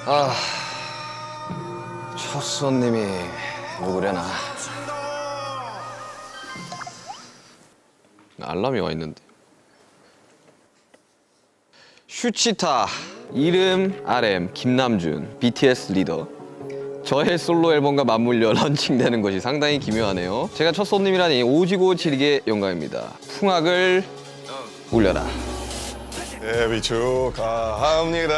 아, 첫 손님이 누구려나? 알람이 와 있는데. 슈치타, 이름 RM, 김남준, BTS 리더. 저의 솔로 앨범과 맞물려 런칭되는 것이 상당히 기묘하네요. 제가 첫 손님이라니 오지고 지리게 영광입니다. 풍악을 울려라. 데뷔 축하합니다.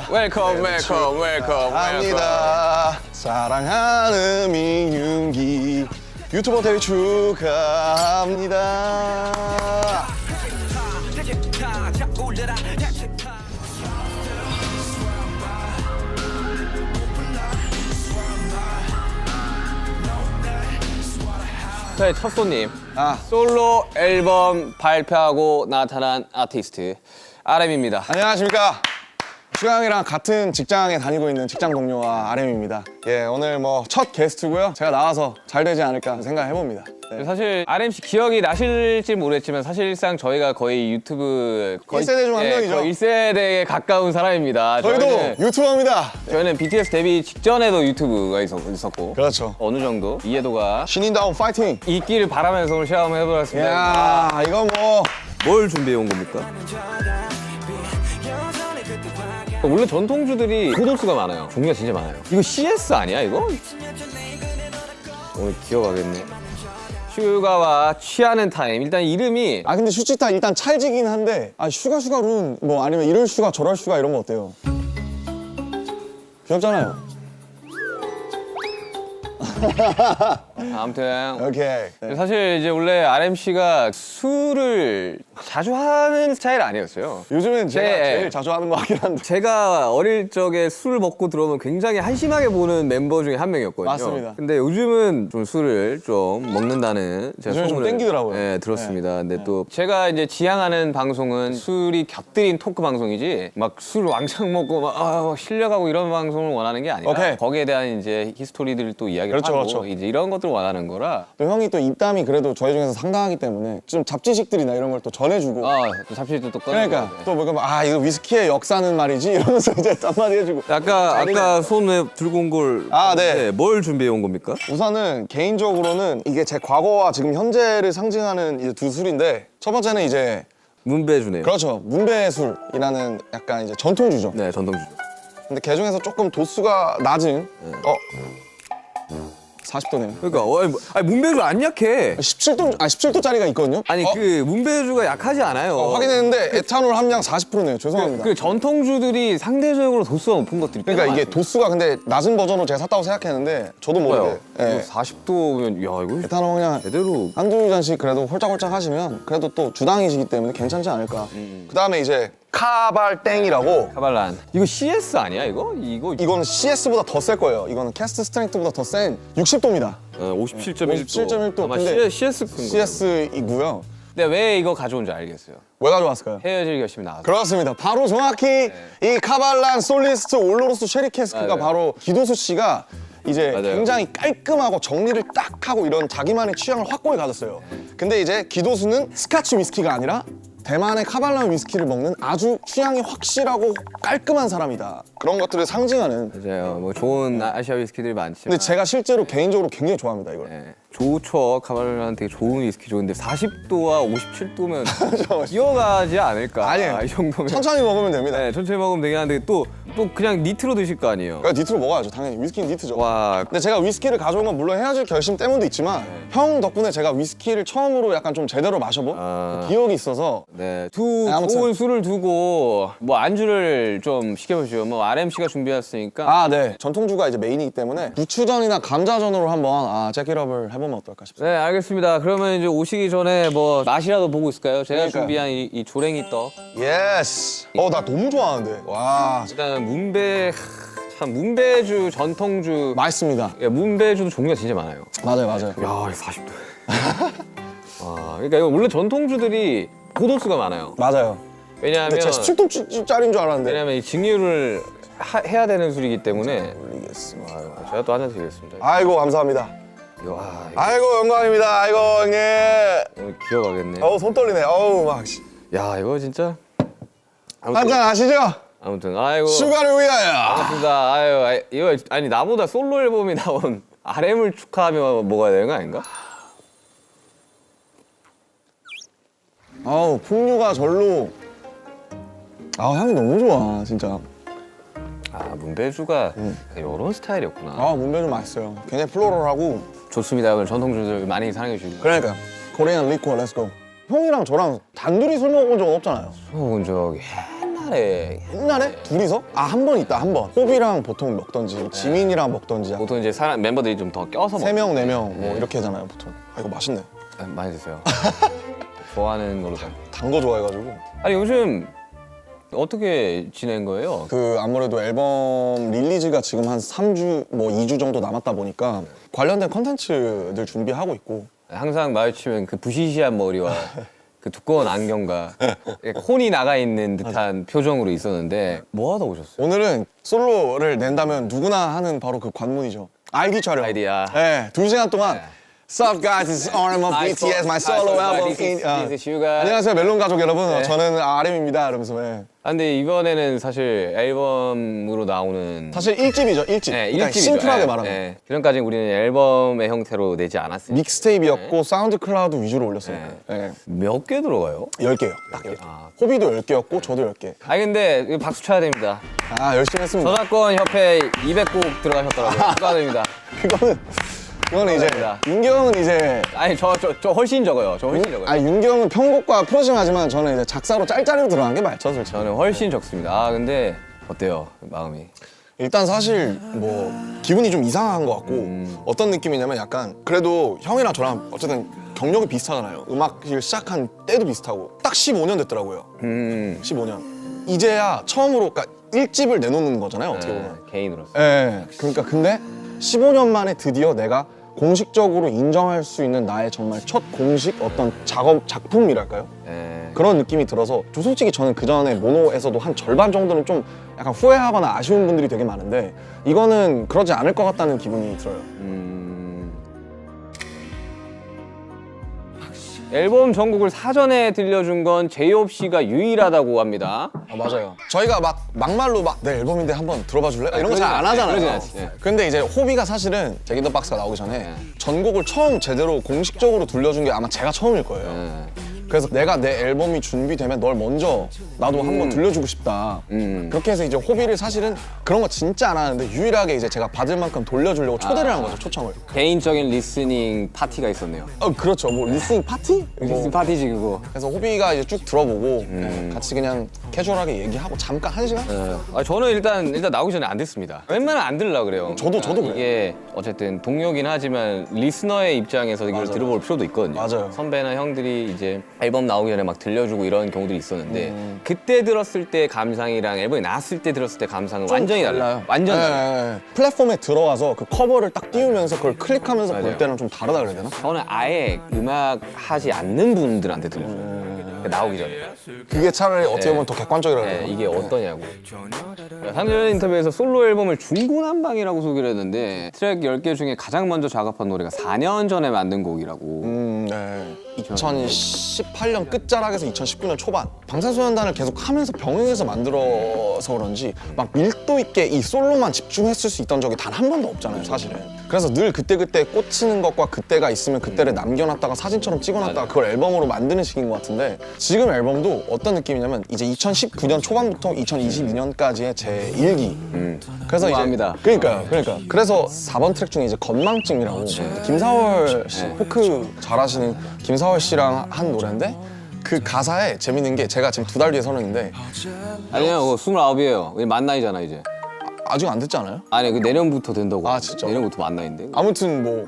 웰컴, 웰컴, 웰컴, 합니다. 사랑하는 민윤기 유튜버 데뷔 축하합니다. 저의 첫 손님, 솔로 앨범 발표하고 나타난 아티스트 RM입니다. 안녕하십니까. 슈강이랑 같은 직장에 다니고 있는 직장 동료와 RM입니다. 예, 오늘 뭐 첫 게스트고요. 제가 나와서 잘 되지 않을까 생각해봅니다. 네. 사실 RM 씨 기억이 나실지 모르겠지만 사실상 저희가 거의 유튜브 1세대 중 한 명이죠. 1세대에 가까운 사람입니다. 저희도 유튜버입니다. 저희는 BTS 데뷔 직전에도 유튜브가 있었고 그렇죠. 어느 정도 이해도가 신인다운 파이팅. 있기를 바라면서 오늘 시험을 해보겠습니다. 야, 이거 뭐 뭘 준비해 온 겁니까? 원래 전통주들이 고도수가 많아요. 종류가 진짜 많아요. 이거 CS 아니야 이거? 오늘 기억하겠네. 슈가와 취하는 타임. 일단 이름이 근데 슈치타 일단 찰지긴 한데 슈가룬 뭐 아니면 이럴 슈가 저럴 슈가 이런 거 어때요? 귀엽잖아요. 아무튼 오케이. 네. 사실 이제 원래 RM 씨가 술을 자주 하는 스타일 아니었어요. 요즘엔 제가 네. 제일 자주 하는 거 같긴 한데. 제가 어릴 적에 술을 먹고 들어오면 굉장히 한심하게 보는 멤버 중에 한 명이었거든요. 맞습니다. 근데 요즘은 좀 술을 좀 먹는다는 제가 요즘에 좀 소문을, 땡기더라고요. 네, 들었습니다. 근데 또 제가 이제 지향하는 방송은 술이 곁들인 토크 방송이지 막 술 왕창 먹고 막 실력하고 이런 방송을 원하는 게 아니라 오케이. 거기에 대한 이제 히스토리들을 또 이야기를 그렇죠, 하고 그렇죠. 이제 이런 것들을 원하는 거라 또 형이 또 입담이 그래도 저희 중에서 상당하기 때문에 좀 잡지식들이나 이런 걸 또 전해주고. 잡지도 또 꺼내고 그러니까 또 뭐 이거 위스키의 역사는 말이지 이러면서 이제 한마디 해주고. 아까 손에 들고 온 걸 네. 뭘 준비해 온 겁니까? 우선은 개인적으로는 이게 제 과거와 지금 현재를 상징하는 이제 두 술인데 첫 번째는 이제 문배주네요. 그렇죠. 문배술이라는 약간 이제 전통주죠. 네, 전통주. 근데 그 중에서 조금 도수가 낮은 40도네요. 그러니까 문배주 안 약해. 17도짜리가 있거든요. 아니 그 문배주가 약하지 않아요. 확인했는데 에탄올 함량 40%네요. 죄송합니다. 그 전통주들이 상대적으로 도수가 높은 것들이 그러니까 이게 도수가 근데 낮은 버전으로 제가 샀다고 생각했는데 저도 모르게 예. 40도면 야 이거 에탄올 함량 제대로 한두 잔씩 그래도 홀짝홀짝 하시면 그래도 또 주당이시기 때문에 괜찮지 않을까. 그다음에 이제 카발땡이라고 카발란. 이거 CS 아니야 이거? 이거는 CS보다 더 셀 거예요. 이거는 캐스트 스트렝스보다 더 센 60도입니다. 57.1도. 57.1도. 아마 근데 CS 큰 거. CS이고요. 근데 왜 이거 가져온지 알겠어요. 왜 가져왔을까요? 헤어질 결심이 나와서. 그렇습니다. 바로 정확히 이 카발란 솔리스트 올로로스 쉐리 캐스크가 맞아요. 바로 기도수 씨가 이제 맞아요. 굉장히 깔끔하고 정리를 딱 하고 이런 자기만의 취향을 확고히 가졌어요. 근데 이제 기도수는 스카치 위스키가 아니라 대만의 카발란 위스키를 먹는 아주 취향이 확실하고 깔끔한 사람이다. 그런 것들을 상징하는. 맞아요. 뭐 좋은 아시아 위스키들이 많지만. 근데 제가 실제로 개인적으로 굉장히 좋아합니다, 이걸. 네. 좋죠. 카발란 되게 좋은 위스키 좋은데 40도와 57도면 기어가지 않을까? 아니에요. 이 정도면. 천천히 먹으면 됩니다. 네, 천천히 먹으면 되긴 한데 또 그냥 니트로 드실 거 아니에요. 그러니까 니트로 먹어야죠, 당연히. 위스키는 니트죠. 와, 근데 제가 위스키를 가져온 건 물론 헤어질 결심 때문도 있지만 형 덕분에 제가 위스키를 처음으로 약간 좀 제대로 마셔본 기억이 있어서 네, 아무튼. 좋은 술을 두고 뭐 안주를 좀 시켜보시죠. 뭐 RM 씨가 준비했으니까. 네. 전통주가 이제 메인이기 때문에 부추전이나 감자전으로 한번 잭잇업을 해보면 어떨까 싶습니다. 네, 알겠습니다. 그러면 이제 오시기 전에 뭐 맛이라도 보고 있을까요? 제가 그러니까요. 준비한 이 조랭이 떡. 예스. 나 너무 좋아하는데. 와, 일단 참 문배주 전통주. 맛있습니다. 야, 문배주도 종류가 진짜 많아요. 맞아요. 야, 40도. 와, 그러니까 이거 원래 전통주들이 고도수가 많아요. 맞아요. 왜냐하면 근데 제가 17도짜리인 줄 알았는데. 왜냐면 이 증류를 해야 되는 술이기 때문에 올리겠습니다. 제가 또 한 잔 드리겠습니다. 아이고, 감사합니다. 와, 아이고 영광입니다. 아이고 형님. 오늘 기억하겠네. 어우 손 떨리네. 어우 막. 야, 이거 진짜. 한잔 하시죠. 아무튼 아이고. 슈가를 위하여. 반갑습니다. 아유, 이거 아니 나보다 솔로 앨범이 나온 RM을 축하하며 먹어야 되는 거 아닌가? 아우 풍류가 절로. 아 향이 너무 좋아 진짜. 아, 문배주가 이런 스타일이었구나. 아 문배주 맛있어요. 굉장히 플로럴하고. 좋습니다. 오늘 전통주들 많이 사랑해 주시고. 그러니까 코리안 리코어 렛츠고. 형이랑 저랑 단둘이 술 먹어본 적은 없잖아요. 먹은 적 옛날에 옛날에 둘이서? 아 한 번 있다 한 번. 호비랑 보통 먹던지 지민이랑 먹던지 보통 이제 사람 멤버들이 좀 더 껴서 먹. 3명 4명 뭐 이렇게 하잖아요 보통. 아 이거 맛있네. 많이 드세요. 좋아하는 걸로 다. 단 거 좋아해가지고. 아니 요즘 어떻게 지낸 거예요? 그 아무래도 앨범 릴리즈가 지금 한 3주 뭐 2주 정도 남았다 보니까 관련된 컨텐츠들 준비하고 있고. 항상 마주치면 그 부시시한 머리와 그 두꺼운 안경과 혼이 나가 있는 듯한 표정으로 있었는데 뭐 하다 오셨어요? 오늘은 솔로를 낸다면 누구나 하는 바로 그 관문이죠. 아이디 촬영. 아이디야. 네, 2시간 동안 Sup guys, it's RM of BTS, my solo album. This is Suga. 안녕하세요 멜론 가족 여러분. 네. 저는 RM입니다. 이러면서. 네. 아, 근데 이번에는 사실 앨범으로 나오는 사실 1집이죠, 1집. 네, 그러니까 일집이죠. 심플하게 네, 말하면. 네. 그전까지 우리는 앨범의 형태로 내지 않았어요. 믹스테이프였고 사운드 클라우드 위주로 올렸어요. 네. 몇 개 들어가요? 10개요. 딱 10개. 아. 호비도 10개였고 저도 10개. 아 근데 이거 박수 쳐야 됩니다. 아 열심히 했습니다. 저작권 협회 200곡 들어가셨더라고요. 축하드립니다. 그거는 이제 감사합니다. 윤경은 이제 아니 저 훨씬 적어요. 저 훨씬 적어요. 아 윤경은 편곡과 프로징하지만 저는 이제 작사로 짤짤이로 들어간 게 많죠, 솔직히. 저는 훨씬 적습니다. 아 근데 어때요? 마음이? 일단 사실 뭐 기분이 좀 이상한 것 같고 어떤 느낌이냐면 약간 그래도 형이랑 저랑 어쨌든 경력이 비슷하잖아요. 음악을 시작한 때도 비슷하고 딱 15년 됐더라고요. 15년. 이제야 처음으로 그러니까 1집을 내놓는 거잖아요, 어떻게 보면. 개인으로서. 예. 그러니까 근데 15년 만에 드디어 내가 공식적으로 인정할 수 있는 나의 정말 첫 공식 어떤 작품이랄까요? 예. 그런 느낌이 들어서 좀 솔직히 저는 그 전에 모노에서도 한 절반 정도는 좀 약간 후회하거나 아쉬운 분들이 되게 많은데 이거는 그러지 않을 것 같다는 기분이 들어요. 앨범 전곡을 사전에 들려준 건 제이홉 씨가 유일하다고 합니다. 아, 맞아요. 저희가 막말로 내 앨범인데 한번 들어봐 줄래? 이런 거 잘 안 하잖아요. 그러진 않지. 예. 근데 이제 호비가 사실은 잭인더 박스가 나오기 전에 전곡을 처음 제대로 공식적으로 들려준 게 아마 제가 처음일 거예요. 그래서 내가 내 앨범이 준비되면 널 먼저 나도 한번 들려주고 싶다. 그렇게 해서 이제 호비를 사실은 그런 거 진짜 안 하는데 유일하게 이제 제가 받을 만큼 돌려주려고 초대를 한 거죠, 초청을. 개인적인 리스닝 파티가 있었네요. 그렇죠. 뭐 리스닝 파티? 리스닝 파티지 그거. 그래서 호비가 이제 쭉 들어보고 같이 그냥 캐주얼하게 얘기하고 잠깐 1시간? 아, 저는 일단 나오기 전에 안 듣습니다. 웬만하면 안 들으려고 그래요. 저도 그래요. 이게 어쨌든 동료긴 하지만 리스너의 입장에서 이걸 들어볼 필요도 있거든요. 맞아요. 선배나 형들이 이제 앨범 나오기 전에 막 들려주고 이런 경우들이 있었는데 그때 들었을 때 감상이랑 앨범이 나왔을 때 들었을 때 감상은 완전히 달라요. 완전 달라요. 네. 플랫폼에 들어가서 그 커버를 딱 띄우면서 그걸 클릭하면서 볼 맞아요. 때는 좀 다르다 그래야 되나? 저는 아예 음악 하지 않는 분들한테 들려줘요. 나오기 전에. 그게 차라리 어떻게 보면 더 객관적이라고 해야 네, 되나? 이게 어떠냐고. 3년 전 인터뷰에서 솔로 앨범을 중구난방이라고 소개를 했는데 트랙 10개 중에 가장 먼저 작업한 노래가 4년 전에 만든 곡이라고. 네. 2018년 끝자락에서 2019년 초반 방탄소년단을 계속 하면서 병행해서 만들어서 그런지 막 밀도 있게 이 솔로만 집중했을 수 있던 적이 단 한 번도 없잖아요, 사실은. 그래서 늘 그때그때 꽂히는 것과 그때가 있으면 그때를 남겨놨다가 사진처럼 찍어놨다가 그걸 앨범으로 만드는 식인 것 같은데 지금 앨범도 어떤 느낌이냐면 이제 2019년 초반부터 2022년까지의 제 일기. 그래서 우아합니다. 이제 그러니까 그래서 4번 트랙 중에 이제 건망증이라고 김사월 씨 포크 잘하시는 김사월 씨랑 한 노래인데 그 가사에 재밌는 게 제가 지금 2달 뒤에 서른인데 아니요, 29이에요. 우리 만 나이잖아 이제. 아직 안 됐지 않아요? 아니 그 내년부터 된다고. 아, 진짜? 내년부터 만 나이인데. 아무튼 뭐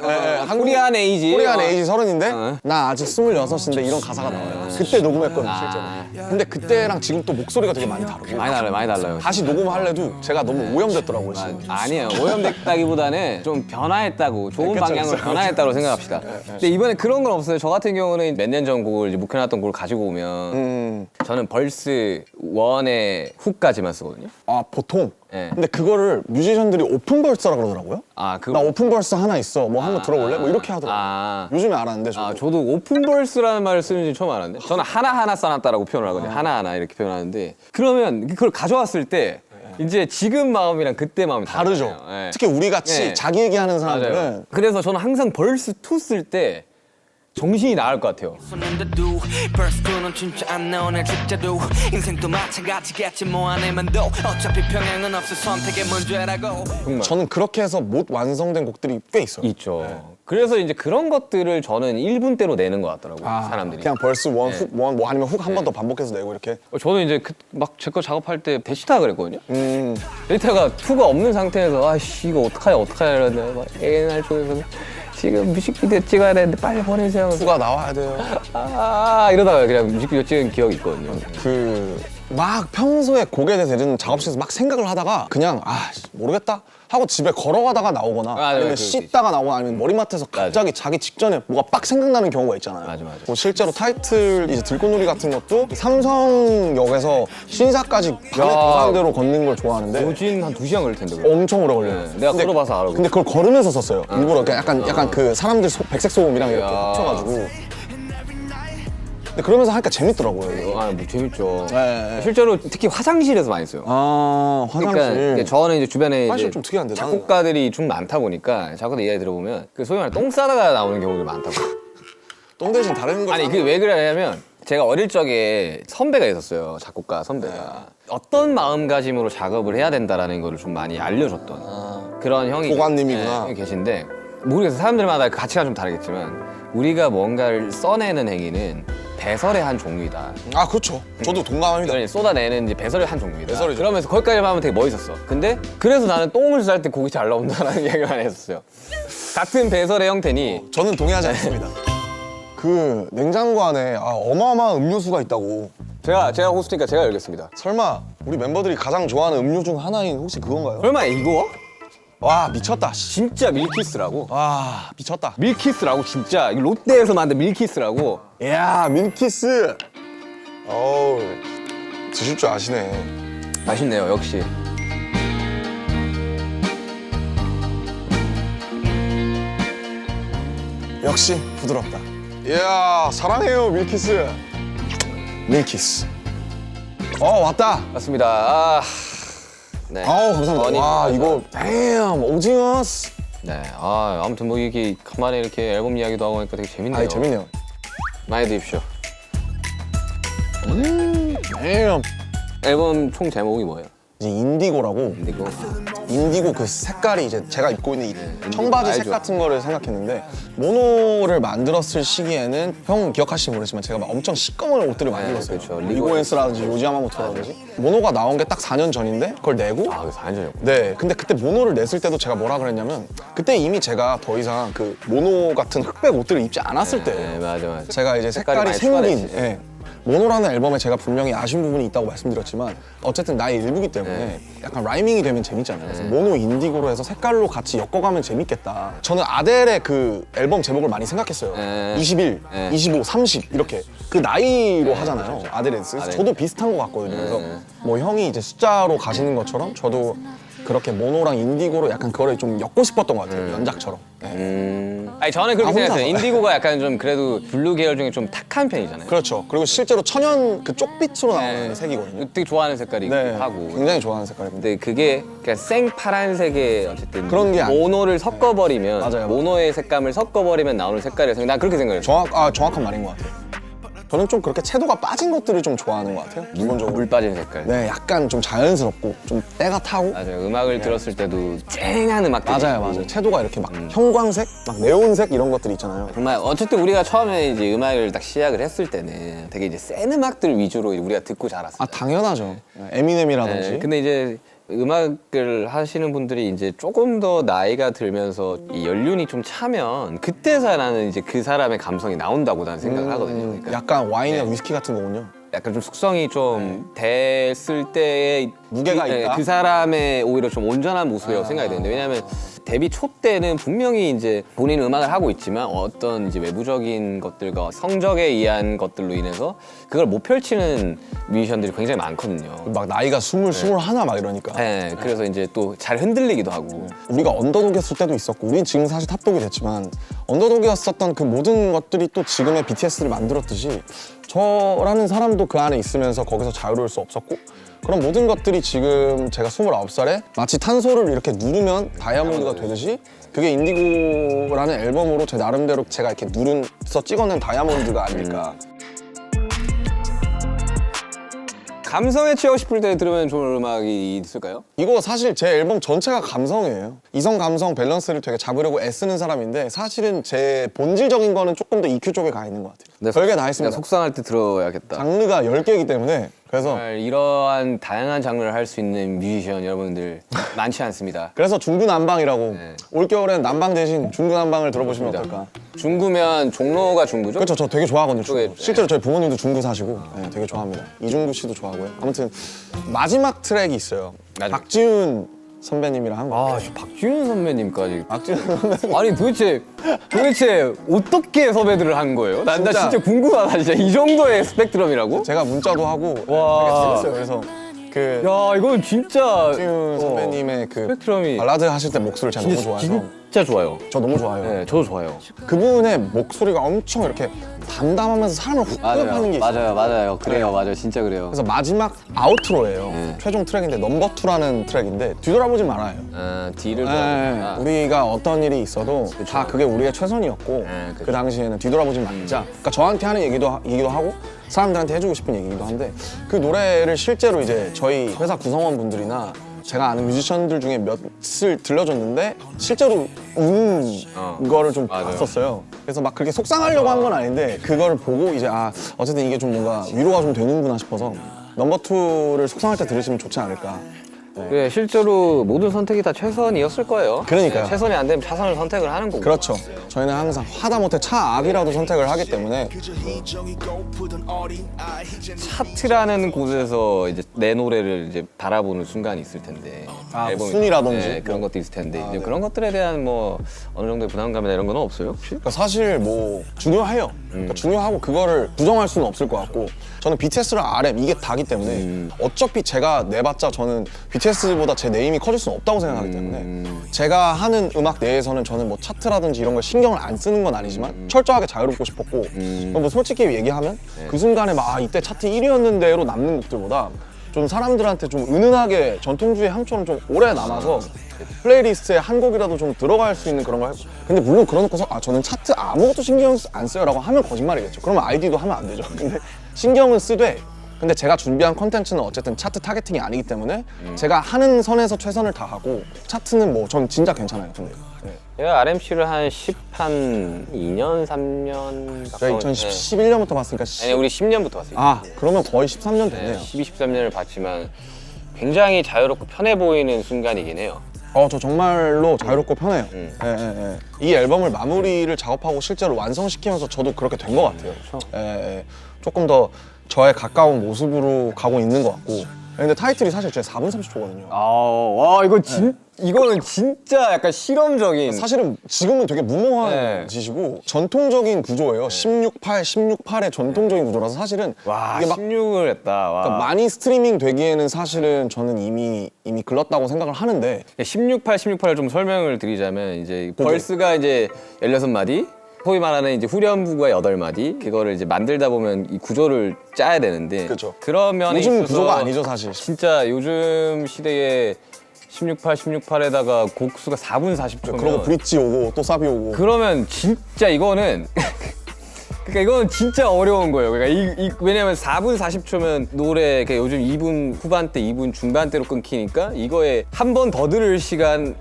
코리안 에이지. 코리안 에이지 서른인데 어. 나 아직 26인데 이런 가사가 나와요. 그때 녹음했거든요, 실제로. 근데 그때랑 지금 또 목소리가 되게 많이 다르고 많이 달라요. 다시 녹음할래도 제가 너무 오염됐더라고요, 지금. 아니에요. 오염됐다기보다는 좀 변화했다고, 좋은 그쵸, 방향으로 그쵸, 변화했다고 생각합시다. 근데 이번에 그런 건 없어요. 저 같은 경우는 몇 년 전 곡을 이제 묵혀놨던 곡을 가지고 오면 저는 벌스 1의 훅까지만 쓰거든요. 아 보통 네. 근데 그거를 뮤지션들이 오픈벌스라 그러더라고요. 아, 나 오픈벌스 하나 있어. 뭐 한번 들어볼래? 뭐 이렇게 하더라고요. 아. 요즘에 알았는데 저도. 아, 저도 오픈벌스라는 말을 쓰는지 처음 알았는데 저는 하나하나 써놨다라고 표현을 하거든요. 하나하나 이렇게 표현하는데 그러면 그걸 가져왔을 때 이제 지금 마음이랑 그때 마음이 다르죠. 다르잖아요. 네. 특히 우리 같이 네. 자기 얘기하는 맞아요. 사람들은 그래서 저는 항상 벌스 2 쓸 때 정신이 나갈 것 같아요. 손는데도 벌써 는 진짜 안 나오네 진짜도 인생도 마찬가지겠지 뭐 안 해만도 어차피 평행은 없어 선택의 문제라고. 정말 저는 그렇게 해서 못 완성된 곡들이 꽤 있어요. 있죠. 그래서 이제 그런 것들을 저는 1분대로 내는 것 같더라고요. 사람들이. 그냥 벌스 원, 훅 원, 뭐 아니면 훅 한 번 더 반복해서 내고 이렇게. 저는 이제 막 제 거 작업할 때 데이터 그랬거든요. 데이터가 2가 없는 상태에서 아씨 이거 어떡하냐 이러는데 막 A&R 쪽에서 지금 뮤직비디오 찍어야 되는데 빨리 보내세요. 후가 나와야 돼요. 이러다가 그냥 뮤직비디오 찍은 기억이 있거든요. 막 평소에 곡에 대해서 예전 작업실에서 막 생각을 하다가 그냥 모르겠다 하고 집에 걸어가다가 나오거나 맞아요. 아니면 그럴 수 씻다가 나오거나 아니면 머리맡에서 갑자기 자기 직전에 뭐가 빡 생각나는 경우가 있잖아요. 맞아. 뭐 실제로 타이틀 이제 들꽃놀이 같은 것도 삼성역에서 신사까지 밤에 야. 도산대로 걷는 걸 좋아하는데 오진 한 2시간 걸릴 텐데. 그거. 엄청 오래 걸려요. 네, 내가 걸어봐서 알아. 근데 그걸 걸으면서 썼어요. 일부러 그냥 약간 그 사람들 백색 소음이랑 이렇게 야. 합쳐가지고. 근데 그러면서 하니까 재밌더라고요. 이거. 뭐 재밌죠. 네. 실제로 특히 화장실에서 많이 써요. 화장실. 그러니까 저는 이제 주변에 화장실 이제 좀 특이한데, 나는. 작곡가들이 좀 많다 보니까 작곡가들 이야기 들어보면 그 소위 말해 똥 싸다가 나오는 경우가 많다고. 똥 대신 다른 거. 아니 그게 왜 그러냐면 제가 어릴 적에 선배가 있었어요. 작곡가 선배가. 어떤 마음가짐으로 작업을 해야 된다라는 거를 좀 많이 알려줬던 그런 형이 보관님이구나. 형이 계신데 모르겠어요. 사람들마다 그 가치가 좀 다르겠지만 우리가 뭔가를 써내는 행위는 배설의 한 종류이다. 그렇죠. 저도 동감합니다. 그러니 쏟아내는 이제 배설의 한 종류이다. 배설이죠. 그러면서 거기까지 하면 되게 멋있었어. 근데 그래서 나는 똥을 쌀 때 곡이 잘 나온다라는 이야기를 많이 했었어요. 같은 배설의 형태니 저는 동의하지 않습니다. 그 냉장고 안에 어마어마한 음료수가 있다고. 제가 호스트니까 제가 열겠습니다. 설마 우리 멤버들이 가장 좋아하는 음료 중 하나인 혹시 그건가요? 설마 이거? 와 미쳤다. 씨. 진짜 밀키스라고? 와 미쳤다. 밀키스라고 진짜 이거 롯데에서 만든 밀키스라고. 이야 밀키스. 어우 드실 줄 아시네. 맛있네요 역시. 역시 부드럽다. 이야 사랑해요 밀키스. 밀키스. 왔다. 맞습니다. 네. 감사합니다. 어니, 와 이거 damn 오징어스. 네. 아무튼 뭐 이게 간만에 이렇게 앨범 이야기도 하고 하니까 되게 재밌네요. 재밌네요. 많이 드십시오. damn. 앨범 총 제목이 뭐예요? 이제 인디고라고. 인디고. 인디고 그 색깔이 이제 제가 입고 있는 이 청바지 색 알죠. 같은 거를 생각했는데 모노를 만들었을 시기에는 형 기억하실지 모르겠지만 제가 막 엄청 시꺼먼 옷들을 많이 입었어요. 그렇죠. 리고엔스라든지 요지야마모토라든지 모노가 나온 게 딱 4년 전인데 그걸 내고 그거 4년 전이었고. 네 근데 그때 모노를 냈을 때도 제가 뭐라 그랬냐면 그때 이미 제가 더 이상 그 모노 같은 흑백 옷들을 입지 않았을 때예요. 네, 맞아. 제가 이제 색깔이 많이 생긴 추가됐지. 예. 모노라는 앨범에 제가 분명히 아쉬운 부분이 있다고 말씀드렸지만 어쨌든 나의 일부기 때문에 약간 라이밍이 되면 재밌잖아요. 그래서 모노 인디고로 해서 색깔로 같이 엮어가면 재밌겠다. 저는 아델의 그 앨범 제목을 많이 생각했어요. 네. 21, 네. 25, 30 이렇게 그 나이로 하잖아요. 아델의. 그래서 아델. 저도 비슷한 것 같거든요. 그래서 뭐 형이 이제 숫자로 가시는 것처럼 저도 그렇게 모노랑 인디고로 약간 그거를 좀 엮고 싶었던 것 같아요. 연작처럼. 네. 아니 저는 그렇게 생각해요. 혼자서. 인디고가 약간 좀 그래도 블루 계열 중에 좀 탁한 편이잖아요. 그렇죠. 그리고 실제로 천연 그 쪽빛으로 나오는 색이거든요. 되게 좋아하는 색깔이기도 네, 하고. 굉장히 좋아하는 색깔입니다. 근데 그게 그냥 생 파란색의 어쨌든 그런 게 아니에요. 모노를 섞어버리면 맞아요. 모노의 색감을 섞어버리면 나오는 색깔이라서 난 그렇게 생각해요. 정확한 말인 것 같아요. 저는 좀 그렇게 채도가 빠진 것들을 좀 좋아하는 것 같아요. 기본적으로. 물 빠진 색깔. 네, 약간 좀 자연스럽고 좀 때가 타고. 맞아요. 음악을 들었을 때도 쨍한 음악들. 맞아요. 채도가 이렇게 막 형광색, 막 네온색 이런 것들 있잖아요. 정말 어쨌든 우리가 처음에 이제 음악을 딱 시작을 했을 때는 되게 이제 센 음악들 위주로 우리가 듣고 자랐어요. 당연하죠. 에미넴이라든지. 네, 근데 이제 음악을 하시는 분들이 이제 조금 더 나이가 들면서 이 연륜이 좀 차면 그때서야 나는 이제 그 사람의 감성이 나온다고 나는 생각을 하거든요. 그러니까 약간 와인이나 위스키 같은 거군요. 약간 좀 숙성이 좀 됐을 때의 무게가 있다? 그 사람의 오히려 좀 온전한 모습이라고 생각이 되는데 왜냐하면 데뷔 초 때는 분명히 이제 본인 음악을 하고 있지만 어떤 이제 외부적인 것들과 성적에 의한 것들로 인해서 그걸 못 펼치는 뮤지션들이 굉장히 많거든요. 막 나이가 21 막 이러니까. 네, 그래서 이제 또 잘 흔들리기도 하고. 우리가 언더독이었을 때도 있었고 우린 지금 사실 탑독이 됐지만 언더독이었었던 그 모든 것들이 또 지금의 BTS를 만들었듯이 저라는 사람도 그 안에 있으면서 거기서 자유로울 수 없었고 그런 모든 것들이 지금 제가 29살에 마치 탄소를 이렇게 누르면 다이아몬드가 되듯이 그게 인디고라는 앨범으로 제 나름대로 제가 이렇게 누른서 찍어낸 다이아몬드가 아닐까. 감성에 취하고 싶을 때 들으면 좋은 음악이 있을까요? 이거 사실 제 앨범 전체가 감성이에요. 이성 감성 밸런스를 되게 잡으려고 애쓰는 사람인데 사실은 제 본질적인 거는 조금 더 EQ 쪽에 가 있는 것 같아요. 별게 다 있습니다. 속상할 때 들어야겠다. 장르가 10개이기 때문에 그래서 정말 이러한 다양한 장르를 할 수 있는 뮤지션 여러분들 많지 않습니다. 그래서 중구난방이라고 네. 올겨울엔 난방 대신 중구난방을 들어보시면 어떨까. 중구면 종로가 중구죠? 그렇죠. 저 되게 좋아하거든요. 그게- 중구. 실제로 저희 부모님도 중구 사시고 네, 되게 좋아합니다. 이중구 씨도 좋아하고요. 아무튼 마지막 트랙이 있어요. 마지막. 박지훈 선배님이랑 한 거. 아, 박지훈 선배님까지. 박지훈 선배님. 아니 도대체 어떻게 섭외들을 한 거예요? 나 진짜. 진짜 궁금하다. 진짜 이 정도의 스펙트럼이라고? 제가 문자도 하고 와. 되게 재밌어요. 그래서 그 야, 이건 진짜 박지훈 선배님의 그 스펙트럼이 발라드 하실 때 목소리를 제가 너무 좋아해서 진짜 좋아요. 저 너무 좋아해요. 네, 저도 좋아요. 그분의 목소리가 엄청 이렇게 담담하면서 사람을 훅 끌어파는 게 있어요. 맞아요. 그래요, 맞아요. 진짜 그래요. 그래서 마지막 아우트로예요. 최종 트랙인데 넘버 2라는 트랙인데 뒤돌아보지 말아요. 뒤를 네, 돌아보구나. 우리가 어떤 일이 있어도 다 그게 우리의 최선이었고 그쵸. 그 당시에는 뒤돌아보지 말자. 그러니까 저한테 하는 얘기도 하고 사람들한테 해주고 싶은 얘기기도 한데 그 노래를 실제로 이제 저희 회사 구성원분들이나 제가 아는 뮤지션들 중에 몇을 들려줬는데 실제로 우는 거를 좀 맞아요. 봤었어요. 그래서 막 그렇게 속상하려고 한 건 아닌데 그거를 보고 이제 어쨌든 이게 좀 뭔가 위로가 좀 되는구나 싶어서 넘버 2를 속상할 때 들으시면 좋지 않을까. 네, 실제로 모든 선택이 다 최선이었을 거예요. 그러니까요. 네, 최선이 안 되면 차선을 선택을 하는 거고. 그렇죠. 저희는 항상 하다못해 차악이라도 선택을 하기 때문에 차트라는 곳에서 이제 내 노래를 이제 바라보는 순간이 있을 텐데. 앨범이- 순위라든지 네, 그런 것도 있을 텐데. 이제 그런 것들에 대한 뭐 어느 정도의 부담감이나 이런 건 없어요, 혹시? 그러니까 사실 뭐 중요해요. 그러니까 중요하고 그거를 부정할 수는 없을 것 같고 저는 BTS랑 RM 이게 다기 때문에 어차피 제가 내봤자 저는 BTS보다 제 네임이 커질 수는 없다고 생각하기 때문에 제가 하는 음악 내에서는 저는 뭐 차트라든지 이런 걸 신경을 안 쓰는 건 아니지만 철저하게 자유롭고 싶었고 뭐 솔직히 얘기하면 그 순간에 막 이때 차트 1위였는데로 남는 곡들보다 좀 사람들한테 좀 은은하게 전통주의 향처럼 좀 오래 남아서 플레이리스트에 한 곡이라도 좀 들어갈 수 있는 그런 거 해보. 근데 물론 그러놓고서 저는 차트 아무것도 신경 안 써요 라고 하면 거짓말이겠죠. 그러면 아이디도 하면 안 되죠. 근데 신경은 쓰되 근데 제가 준비한 컨텐츠는 어쨌든 차트 타겟팅이 아니기 때문에 제가 하는 선에서 최선을 다하고 차트는 뭐 전 진짜 괜찮아요. 근데 네. 제가 RMC를 한 2년, 3년 제가 2011년부터 봤으니까 아니, 우리 10년부터 왔어요. 그러면 거의 13년 됐네요. 12, 13년을 봤지만 굉장히 자유롭고 편해 보이는 순간이긴 해요. 저 정말로 자유롭고 편해요. 이 앨범을 마무리를 작업하고 실제로 완성시키면서 저도 그렇게 된 것 같아요. 조금 더 저에 가까운 모습으로 가고 있는 것 같고. 근데 타이틀이 사실 제 4분 30초거든요. 와, 이거는 진짜 약간 실험적인. 사실은 지금은 되게 무모한 네. 짓이고 전통적인 구조예요. 16:8의 전통적인 구조라서 사실은 와, 이게 막 16을 했다. 와. 그러니까 많이 스트리밍 되기에는 사실은 저는 이미 글렀다고 생각을 하는데 16:8을 좀 설명을 드리자면 이제 벌스가 이제 16마디, 소위 말하는 이제 후렴부가 8마디, 그거를 이제 만들다 보면 이 구조를 짜야 되는데 그쵸. 그런 면에 요즘 있어서 구조가 아니죠 사실. 진짜 요즘 시대에 16:8에다가 곡수가 4분 40초면 그러고 브릿지 오고 또 사비 오고 그러면 진짜 이거는 그러니까 이건 진짜 어려운 거예요. 그러니까 왜냐면 4분 40초면 노래 요즘 2분 후반대, 2분 중반대로 끊기니까 이거에 한 번 더 들을 시간의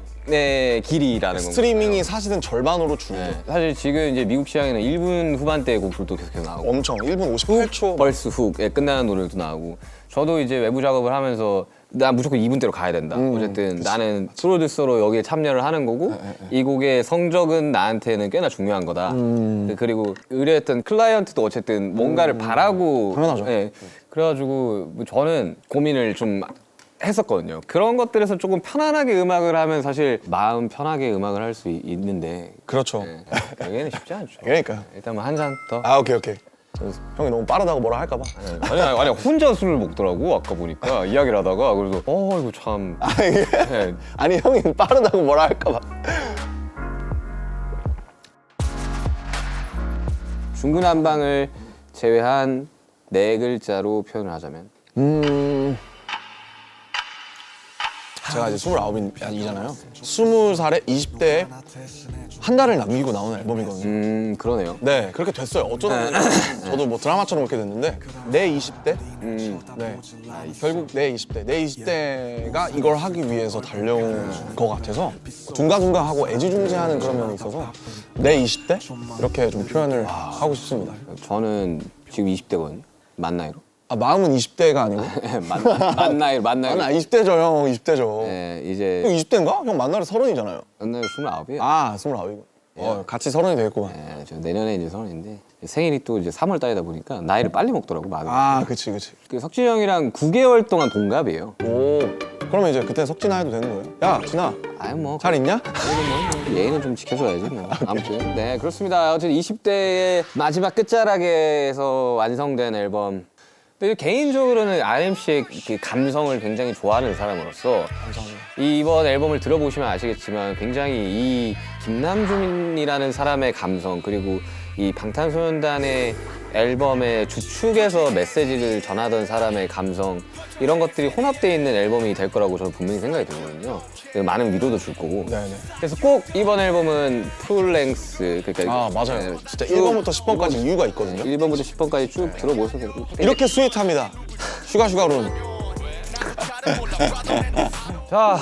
길이라는 건가요? 스트리밍이 사실은 절반으로 줄고 네. 사실 지금 이제 미국 시장에는 1분 후반대 곡들도 계속 나오고 엄청 1분 58초 벌스 훅에 끝나는 노래도 나오고 저도 이제 외부 작업을 하면서 나 무조건 이분대로 가야 된다. 어쨌든 나는 프로듀서로 여기에 참여를 하는 거고 이 곡의 성적은 나한테는 꽤나 중요한 거다. 그리고 의뢰했던 클라이언트도 어쨌든 뭔가를 바라고 당연하죠. 예. 그래가지고 뭐 저는 고민을 좀 했었거든요. 그런 것들에서 조금 편안하게 음악을 하면 사실 마음 편하게 음악을 할 수 있는데 그렇죠. 여기는 쉽지 않죠. 그러니까요. 일단 뭐 한 잔 더. 아 오케이. 형이 너무 빠르다고 뭐라 할까봐. 아니 혼자 술을 먹더라고 아까 보니까 이야기를 하다가 그래서 이거 참 네. 아니 형이 빠르다고 뭐라 할까봐. 중구난방을 제외한 네 글자로 표현을 하자면 제가 이제 29이잖아요. 20살에 20대에 한 달을 남기고 나오는 앨범이거든요. 그러네요. 네, 그렇게 됐어요. 어쩌다 보니까 저도 뭐 드라마처럼 그렇게 됐는데 내 20대? 네, 결국 내 20대가 이걸 하기 위해서 달려온 것 같아서 둥가둥가하고 애지중지하는 그런 면이 있어서 내 20대? 이렇게 좀 표현을 하고 싶습니다. 저는 지금 20대거든요. 만 나이로. 아, 마음은 20대가 아니고? 만 나이로. 아, 20대죠, 형. 20대죠. 네, 이제 형 20대인가? 형 만나래 30이잖아요. 만 나이로 29이에요. 아, 29이고. 같이 30이 되겠구만. 네, 저 내년에 이제 30인데 생일이 또 이제 3월 달이다 보니까 나이를 빨리 먹더라고 마음이. 아, 그치. 그 석진이 형이랑 9개월 동안 동갑이에요. 오, 그러면 이제 그때 석진아 해도 되는 거예요? 야, 진아, 아유 뭐 잘 있냐? 예의는 좀 지켜줘야지 뭐. 아무튼 네 그렇습니다. 어쨌든 20대의 마지막 끝자락에서 완성된 앨범. 근데 개인적으로는 RMC의 그 감성을 굉장히 좋아하는 사람으로서 이번 앨범을 들어보시면 아시겠지만 굉장히 이 김남준이라는 사람의 감성 그리고 이 방탄소년단의 앨범의 주축에서 메시지를 전하던 사람의 감성 이런 것들이 혼합되어 있는 앨범이 될 거라고 저는 분명히 생각이 들거든요. 많은 위로도 줄 거고. 네네. 그래서 꼭 이번 앨범은 풀랭스 그러니까 아, 맞아요. 네, 진짜 쭉 1번부터 10번까지 이유가 있거든요. 1번부터 10번까지 쭉 들어보셔도 되고. 이렇게 스윗합니다. 슈가룬. 자,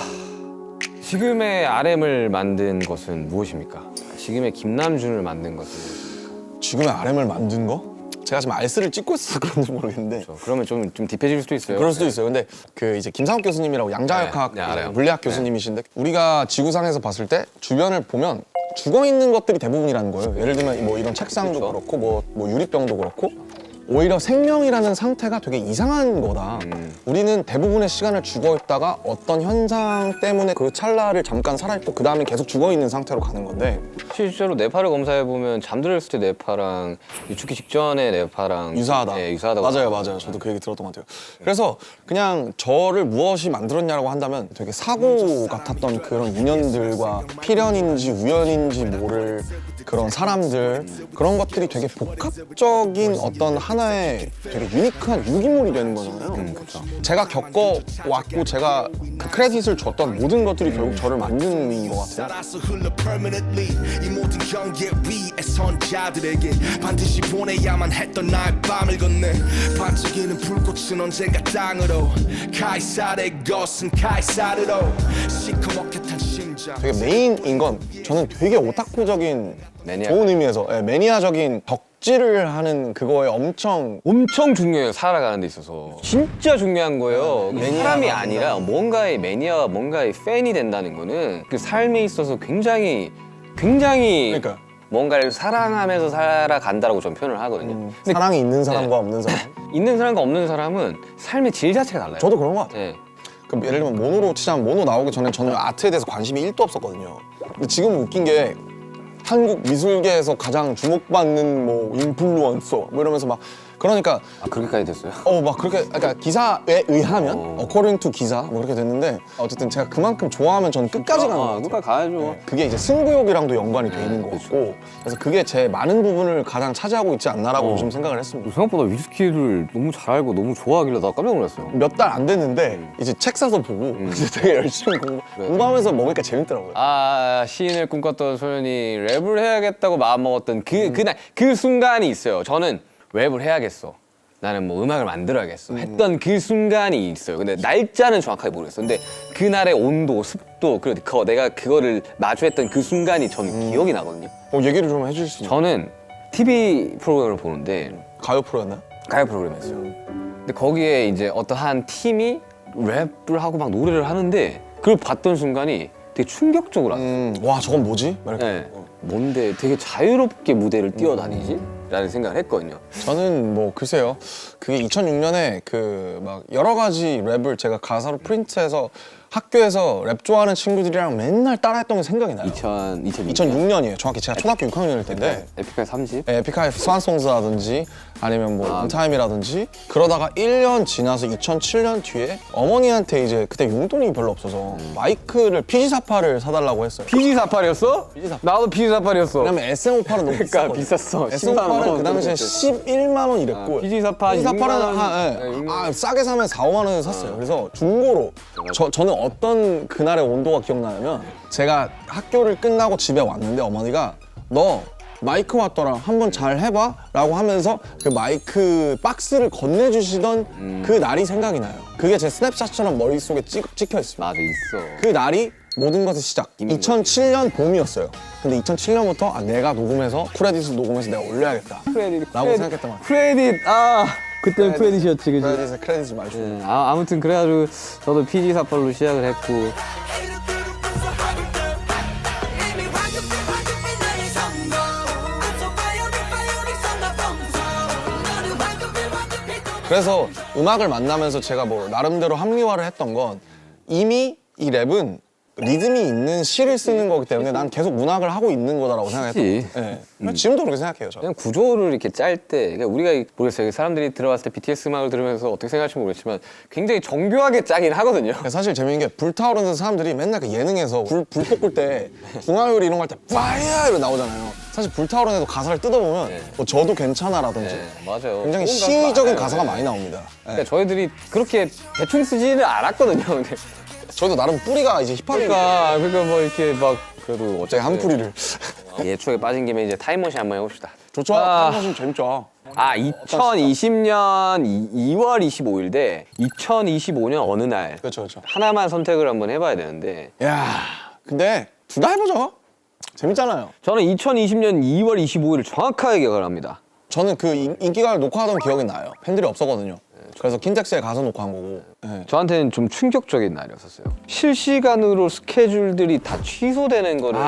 지금의 RM을 만든 것은 무엇입니까? 지금의 김남준을 만든 것은 지금의 RM을 만든 거? 제가 지금 알스를 찍고 있어서 그런지 모르겠는데 그러면 좀 딥해질 수도 있어요. 그럴 수도 있어요. 근데 그 이제 김상욱 교수님이라고 양자역학 네, 알아요. 물리학 교수님이신데 우리가 지구상에서 봤을 때 주변을 보면 죽어 있는 것들이 대부분이라는 거예요. 예를 들면 뭐 이런 책상도 그렇죠. 그렇고 뭐 유리병도 그렇고 오히려 생명이라는 상태가 되게 이상한 거다. 우리는 대부분의 시간을 죽어 있다가 어떤 현상 때문에 그 찰나를 잠깐 살아있고 그 다음에 계속 죽어 있는 상태로 가는 건데 실제로 뇌파를 검사해 보면 잠들었을 때 뇌파랑 죽기 직전의 뇌파랑 유사하다. 네, 유사하다고. 맞아요. 저도 그 얘기 들었던 것 같아요. 그래서 그냥 저를 무엇이 만들었냐라고 한다면 되게 사고 같았던 그런 인연들과 필연인지 우연인지 모를 그런 사람들 그런 것들이 되게 복합적인 어떤 하나의 되게 유니크한 유기물이 되는 거잖아요. 그렇죠. 제가 겪어왔고 제가 그 크레딧을 줬던 모든 것들이 결국 저를 만든 것 같아요. 살아서 흘러 permanently 이 모든 경계 위에 선 자들에게 반드시 보내야만 했던 나의 밤을 건네 반짝이는 불꽃은 언젠가 땅으로 카이사르의 것은 카이사르로 시커멓게 탄 심장 되게 메인인 건 저는 되게 오타쿠적인 매니아. 좋은 의미에서 매니아적인 덕질을 하는 그거에 엄청 중요해요. 살아가는 데 있어서 진짜 중요한 거예요. 사람이 아니라 뭔가의 매니아와 뭔가의 팬이 된다는 거는 그 삶에 있어서 굉장히 그러니까요. 뭔가를 사랑하면서 살아간다라고 저는 표현을 하거든요. 근데 사랑이 있는 사람과 없는 사람. 있는 사람과 없는 사람은 삶의 질 자체가 달라요. 저도 그런 것 같아요. 네. 그럼 예를 들면 모노로 치자면 모노 나오기 전에 저는 아트에 대해서 관심이 1도 없었거든요. 근데 지금 웃긴 게 한국 미술계에서 가장 주목받는 뭐 인플루언서 뭐 이러면서 막 그러니까 그렇게까지 됐어요? 막 그렇게 그러니까 기사에 의하면 according to 기사 뭐 그렇게 됐는데 어쨌든 제가 그만큼 좋아하면 저는 끝까지 가는 것 같아요. 끝까지 가야죠. 그게 이제 승부욕이랑도 연관이 돼 있는 것 같고 그래서 그게 제 많은 부분을 가장 차지하고 있지 않나라고 좀 생각을 했습니다. 생각보다 위스키를 너무 잘 알고 너무 좋아하길래 나 깜짝 놀랐어요. 몇 달 안 됐는데 이제 책 사서 보고 이제 되게 열심히 공부하면서 먹으니까 재밌더라고요. 시인을 꿈꿨던 소년이 랩을 해야겠다고 마음먹었던 그날 그 순간이 있어요. 저는 랩을 해야겠어. 나는 뭐 음악을 만들어야겠어. 했던 그 순간이 있어요. 근데 날짜는 정확하게 모르겠어. 근데 그날의 온도, 습도, 그리고 내가 그거를 마주했던 그 순간이 저는 기억이 나거든요. 얘기를 좀 해주실 수 있나요? 저는 TV 프로그램을 보는데 가요 프로였나요? 가요 프로그램이었어요. 근데 거기에 이제 어떤 한 팀이 랩을 하고 막 노래를 하는데 그걸 봤던 순간이 되게 충격적으로 와 저건 뭐지? 막 이렇게. 네. 뭔데 되게 자유롭게 무대를 뛰어다니지? 라는 생각을 했거든요. 저는 뭐 글쎄요. 그게 2006년에 그 막 여러 가지 랩을 제가 가사로 프린트해서 학교에서 랩 좋아하는 친구들이랑 맨날 따라했던 게 생각이 나요. 2006년이에요. 정확히 제가 초등학교 6학년일 텐데. 에픽하이 30? 네, 에픽하이 스완송스라든지 아니면 뭐 인타임이라든지 그러다가 1년 지나서 2007년 뒤에 어머니한테 이제 그때 용돈이 별로 없어서 마이크를 PG48을 사달라고 했어요. PG48이었어? 나도 PG48이었어. 왜냐면 SM58은 너무 그러니까 비쌌거든요. 비쌌어. 10만 SM58은 원. 그 당시에 11만 원 이랬고 PG48 PG48은 싸게 사면 4, 5만 원에 샀어요. 그래서 중고로 저는 어떤 그날의 온도가 기억나냐면 제가 학교를 끝나고 집에 왔는데 어머니가 너 마이크 왔더라 한번 잘 해봐 라고 하면서 그 마이크 박스를 건네주시던 그 날이 생각이 나요. 그게 제 스냅샷처럼 머릿속에 찍혀 있습니다. 맞아, 있어. 그 날이 모든 것의 시작. 2007년 봄이었어요. 근데 2007년부터 내가 녹음해서 크레딧을 녹음해서 내가 올려야겠다 라고 생각했단 말이에요. 크레딧. 그때는 크레딧이었지, 그지? 크레딧을 많이 줬어요. 아무튼 그래가지고 저도 PG48로 시작을 했고. 그래서 음악을 만나면서 제가 뭐 나름대로 합리화를 했던 건 이미 이 랩은 리듬이 있는 시를 쓰는 거기 때문에 난 계속 문학을 하고 있는 거다라고 생각했던 그치. 거예요. 네. 지금도 그렇게 생각해요. 저는. 그냥 구조를 이렇게 짤 때, 그러니까 우리가 모르겠어요. 사람들이 들어봤을 때 BTS 음악을 들으면서 어떻게 생각할지 모르겠지만 굉장히 정교하게 짜긴 하거든요. 사실 재밌는 게 불타오르는 사람들이 맨날 그 예능에서 불 볶을 때 붕화요리 이런 거 할 때 파이어 이러고 나오잖아요. 사실 불타오르는 애도 가사를 뜯어보면 뭐 저도 괜찮아라든지 네, 맞아요. 굉장히 좋은 가사 시적인 많아요. 가사가 많이 나옵니다. 네. 그러니까 저희들이 그렇게 대충 쓰지는 않았거든요. 근데 저도 나름 뿌리가 이제 힙합이니까 그러니까 뭐 이렇게 막 그래도 제가 한 뿌리를 예초에 빠진 김에 이제 타임머신 한번 해봅시다. 좋죠? 사실 재밌죠. 2020년 2월 25일 대 2025년 어느 날 그렇죠, 그렇죠. 하나만 선택을 한번 해봐야 되는데 야, 근데 둘 다 해보죠. 재밌잖아요. 저는 2020년 2월 25일을 정확하게 기억을 합니다. 저는 그 인기가를 녹화하던 기억이 나요. 팬들이 없었거든요. 그래서 킨텍스에 가서 녹화한 거고. 네. 저한테는 좀 충격적인 날이었어요. 실시간으로 스케줄들이 다 취소되는 거를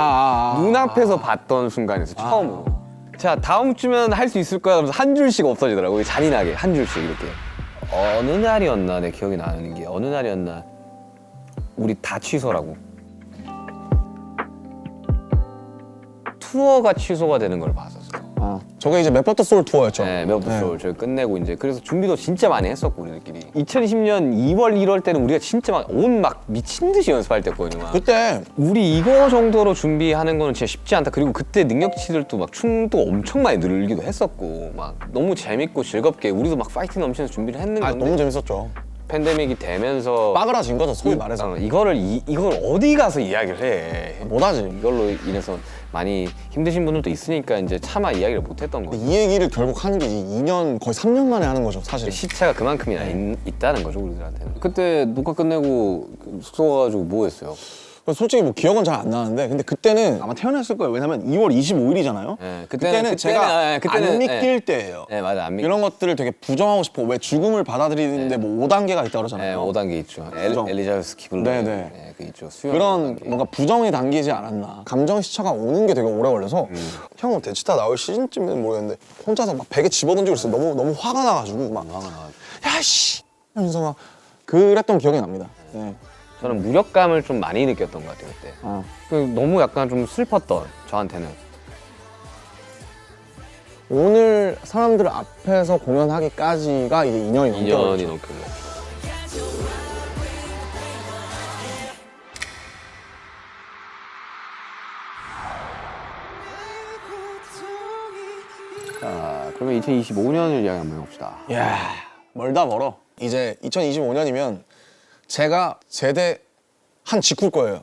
눈앞에서 봤던 순간에서 처음으로. 자, 다음 주면 할 수 있을 거야. 그러면서 한 줄씩 없어지더라고요. 잔인하게 한 줄씩 이렇게. 어느 날이었나 내 기억이 나는 게 어느 날이었나 우리 다 취소라고. 투어가 취소가 되는 걸 봤었어요. 저게 이제 맥버터 소울 투어였죠. 네, 메어부터 소울 저희 끝내고 이제 그래서 준비도 진짜 많이 했었고 우리들끼리. 2020년 2월 1월 때는 우리가 진짜 막 미친 듯이 연습할 때거든요. 막. 그때 우리 이거 정도로 준비하는 거는 진짜 쉽지 않다. 그리고 그때 능력치들도 막 춤도 엄청 많이 늘기도 했었고 막 너무 재밌고 즐겁게 우리도 막 파이팅 넘치면서 준비를 했는 건데 너무 재밌었죠. 팬데믹이 되면서 빠그라진 거죠, 소위 말해서. 이걸 어디 가서 이야기를 해. 못하지. 이걸로 인해서 많이 힘드신 분들도 있으니까 이제 차마 이야기를 못 했던 거죠. 이 얘기를 결국 하는 게 2년, 거의 3년 만에 하는 거죠, 사실. 시차가 그만큼이나 있다는 거죠, 우리들한테는. 그때 녹화 끝내고 숙소 가가지고 뭐 했어요? 솔직히 뭐 기억은 잘 안 나는데 근데 그때는 아마 태어났을 거예요. 왜냐면 2월 25일이잖아요. 네, 그때는 제가 안 믿길 때예요. 네, 맞아. 안 믿. 이런 것들을 되게 부정하고 싶어. 왜 죽음을 받아들이는데 뭐 5단계가 있다 네, 그러잖아요. 5단계 있죠. 부정. 엘리자베스 키블러. 네, 네. 네, 그 있죠. 수영 그런 5단계. 뭔가 부정이 담기지 않았나. 감정 시차가 오는 게 되게 오래 걸려서 형은 대치타 나올 시즌쯤은 모르겠는데 혼자서 막 베개 집어던지고 있어요. 너무 화가 나가지고 막 야씨 하면서 막 그랬던 기억이 납니다. 네. 저는 무력감을 좀 많이 느꼈던 것 같아요 그때. 그 너무 약간 좀 슬펐던 저한테는. 오늘 사람들 앞에서 공연하기까지가 이제 2년이 넘게 2년이 걸렸죠. 넘게 걸렸죠. 자, 그러면 2025년을 이야기 한번 해봅시다. 이야, 멀다 멀어. 이제 2025년이면 제가 제대한 직후일 거예요.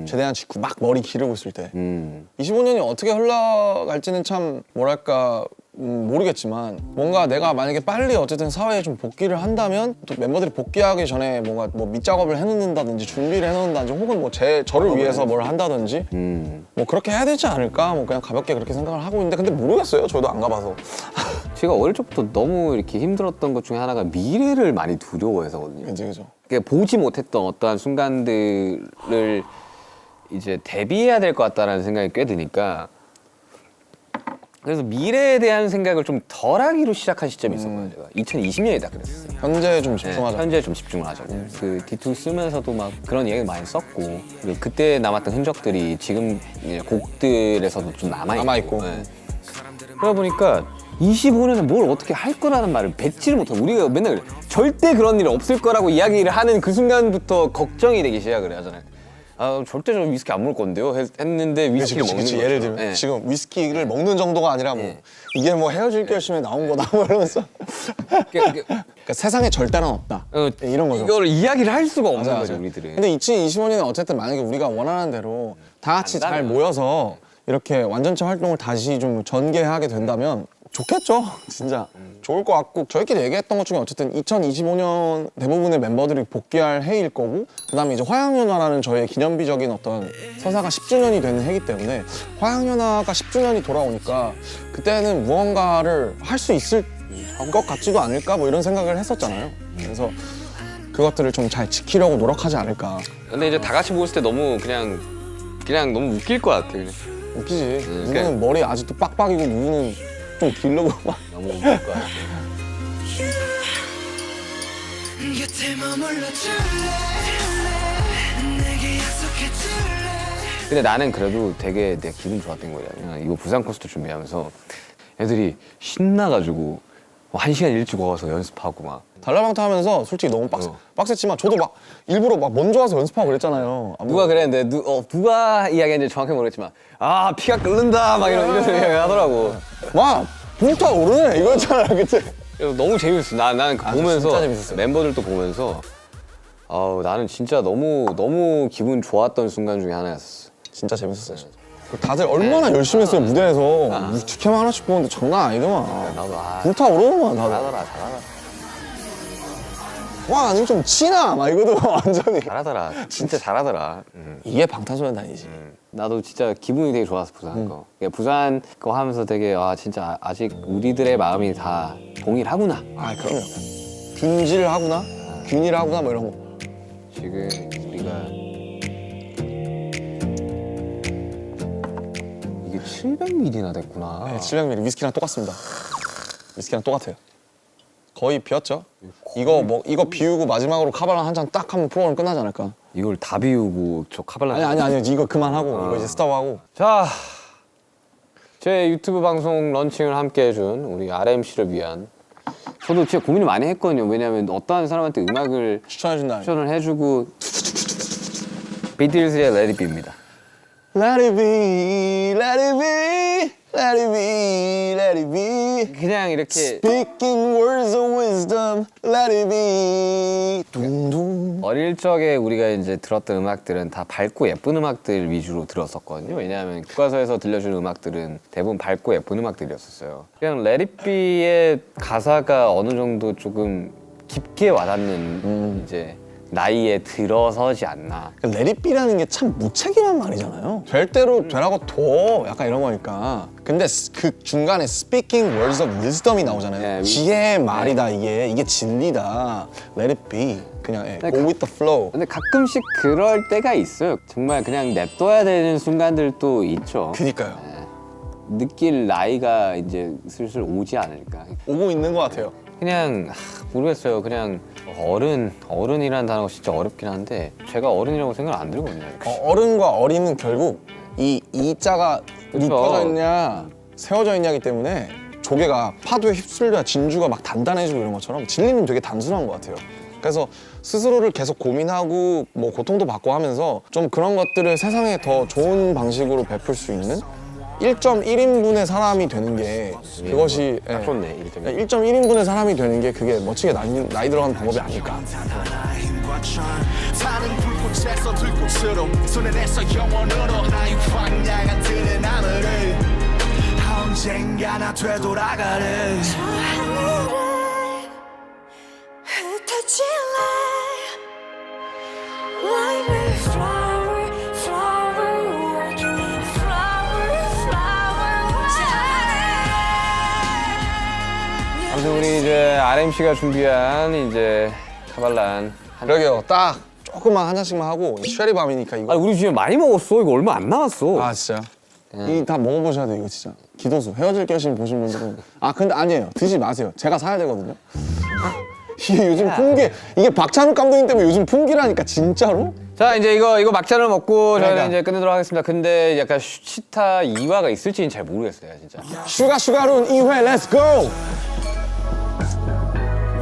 제대한 직후 막 머리 기르고 있을 때. 25년이 어떻게 흘러갈지는 참 뭐랄까 모르겠지만 뭔가 내가 만약에 빨리 어쨌든 사회에 좀 복귀를 한다면 또 멤버들이 복귀하기 전에 뭔가 뭐 밑작업을 해놓는다든지 준비를 해놓는다든지 혹은 뭐 저를 위해서 뭘 한다든지 뭐 그렇게 해야 되지 않을까 뭐 그냥 가볍게 그렇게 생각을 하고 있는데 근데 모르겠어요. 저도 안 가봐서. 제가 어릴 적부터 너무 이렇게 힘들었던 것 중에 하나가 미래를 많이 두려워해서거든요. 그죠. 그러니까 보지 못했던 어떠한 순간들을 이제 대비해야 될 것 같다라는 생각이 꽤 드니까 그래서 미래에 대한 생각을 좀 덜하기로 시작한 시점이 있었거든요. 제가 2020년에 딱 그랬어요. 현재 좀 네, 집중하자. 현재에 좀 집중을 하자. 그 D2 쓰면서도 막 그런 얘기 많이 썼고 그리고 그때 남았던 흔적들이 지금 이제 곡들에서도 좀 남아있고. 네. 그러다 보니까 25년에 뭘 어떻게 할 거라는 말을 뱉지를 못하고 우리가 맨날 그래. 절대 그런 일 없을 거라고 이야기를 하는 그 순간부터 걱정이 되기 시작을 하잖아요. 아, 절대 저 위스키 안 먹을 건데요? 했는데 위스키를 먹는 거죠. 예를 들면 네. 지금 위스키를 먹는 정도가 아니라 뭐 네. 이게 뭐 헤어질 결심에 나온 거다 뭐 이러면서 그러니까 세상에 절대란 없다 이런 거죠. 이거를 이야기를 할 수가 없는 맞아, 거죠, 맞아. 우리들은. 근데 2025년에 어쨌든 만약에 우리가 원하는 대로 다 같이 잘 간다면. 모여서 이렇게 완전체 활동을 다시 좀 전개하게 된다면 좋겠죠. 진짜 좋을 것 같고 저희끼리 얘기했던 것 중에 어쨌든 2025년 대부분의 멤버들이 복귀할 해일 거고 그다음에 이제 화양연화라는 저희의 기념비적인 어떤 서사가 10주년이 되는 해이기 때문에 화양연화가 10주년이 돌아오니까 그때는 무언가를 할 수 있을 것 같지도 않을까 뭐 이런 생각을 했었잖아요. 그래서 그것들을 좀 잘 지키려고 노력하지 않을까. 근데 이제 다 같이 모였을 때 너무 그냥 너무 웃길 것 같아. 그냥. 웃기지. 그러니까- 누구는 머리 아직도 빡빡이고 누구는 좀 길르고 막. 너무 웃길 것 같아. 곁에 머물러 줄래 내게 약속해 줄래 근데 나는 그래도 되게 내 기분 좋았던 거야. 이거 부산 콘서트 준비하면서 애들이 신나가지고 1시간 일찍 와서 연습하고 막. 달라방타 하면서 솔직히 너무 빡셌지만 저도 막 일부러 막 먼저 와서 연습하고 그랬잖아요. 누가 그랬는데 누가 이야기했는지 정확히 모르겠지만 아 피가 끓는다 막 이런 이야기 하더라고. 와 불타오르네 이거였잖아 그때. 그래서 너무 재밌었어. 나는 그 보면서 진짜 재밌었어요. 멤버들도 보면서 나는 진짜 너무 기분 좋았던 순간 중에 하나였어. 진짜 재밌었어요. 진짜. 그리고 다들 얼마나 열심히 했어요 무대에서. 직캠 하나씩 보는데 장난 아니더만. 나도 불타오르더만 다들. 잘하더라. 와 아니면 좀 치나 막 이거도 완전히. 잘하더라. 진짜 잘하더라. 이게 방탄소년단이지. 나도 진짜 기분이 되게 좋았어 부산 거. 그러니까 부산 거 하면서 되게 진짜 아직 우리들의 마음이 다 동일하구나. 아 그럼요. 균질하구나, 균일하구나 뭐 이런 거. 지금 우리가 이게 700ml나 됐구나. 네, 700ml 위스키랑 똑같습니다. 위스키랑 똑같아요. 거의 비었죠. 이거 비우고 마지막으로 카발란 한 잔 딱 하면 프로그램 끝나지 않을까. 이걸 다 비우고 저 카발라. 아니 이거 그만하고 이거 이제 스탑하고. 자, 제 유튜브 방송 런칭을 함께 해준 우리 RMC를 위한 저도 진짜 고민을 많이 했거든요. 왜냐하면 어떠한 사람한테 음악을 추천해준다. 추천을 해주고 비틀즈의 Let It Be입니다. Let it be, let it be, let it be, let it be. 그냥 이렇게 Speaking words of wisdom, let it be. 둥둥. 어릴 적에 우리가 이제 들었던 음악들은 다 밝고 예쁜 음악들 위주로 들었었거든요. 왜냐하면 교과서에서 들려주는 음악들은 대부분 밝고 예쁜 음악들이었었어요. 그냥 Let It Be의 가사가 어느 정도 조금 깊게 와닿는 이제 나이에 들어서지 않나. Let it be라는 게 참 무책임한 말이잖아요. 될 대로 되라고 둬. 약간 이런 거니까. 근데 그 중간에 speaking words of wisdom이 나오잖아요. 네, 지혜의 말이다 이게 진리다. Let it be. 그냥 go with the flow. 근데 가끔씩 그럴 때가 있어요. 정말 그냥 냅둬야 되는 순간들도 있죠. 그니까요. 느낄 나이가 이제 슬슬 오지 않을까. 오고 있는 것 같아요. 그냥 모르겠어요. 그냥 어른이라는 단어가 진짜 어렵긴 한데 제가 어른이라고 생각 안 들거든요. 어른과 어린은 결국 이 자가 눕혀져 있냐 세워져 있냐기 때문에 조개가 파도에 휩쓸려 진주가 막 단단해지고 이런 것처럼 진리는 되게 단순한 것 같아요. 그래서 스스로를 계속 고민하고 뭐 고통도 받고 하면서 좀 그런 것들을 세상에 더 좋은 방식으로 베풀 수 있는 1.1인분의 사람이 되는 게 그것이 딱 좋네. 1.1인분의 사람이 되는 게 그게 멋지게 나이 들어가는 방법이 아닐까. 타는 불꽃에서 들꽃으로 손에 내서 영원으로 나의 황량한 드는 하늘을 언젠가 나 되돌아가는 저 하늘에 흩어질래 Like a flower, flower, like flower, flower 아무튼 우리 이제 RMC가 준비한 이제 카발란. 그러게요. 딱 조금만 한 잔씩만 하고 쉐리밤이니까 이거. 아니 우리 지금 많이 먹었어. 이거 얼마 안 남았어. 아 진짜요? 이 다 먹어보셔야 돼요 이거 진짜. 기도수 헤어질 결심 보신 분들은 근데 아니에요. 드시지 마세요. 제가 사야 되거든요. 이게 요즘 풍기 이게 박찬욱 감독님 때문에 요즘 풍기라니까 진짜로? 자 이제 이거 막잔을 먹고 저희는 그러니까. 이제 끝내도록 하겠습니다. 근데 약간 치타 2화가 있을지는 잘 모르겠어요 진짜. 슈가룬 2회 렛츠 고!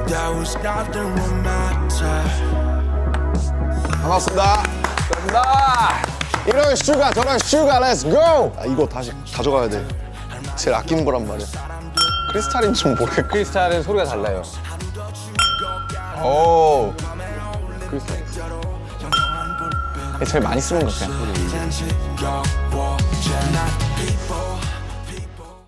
That was nothing but my time. 반갑습니다. 나 이런 슈가 저런 슈가 렛츠 고! 이거 다시 가져가야 돼. 제일 아끼는 거란 말이야. 크리스탈인 줄 모르겠고. 크리스탈은 소리가 달라요. 오. 제일 많이 쓰는 것 같아요. 지겨워, 난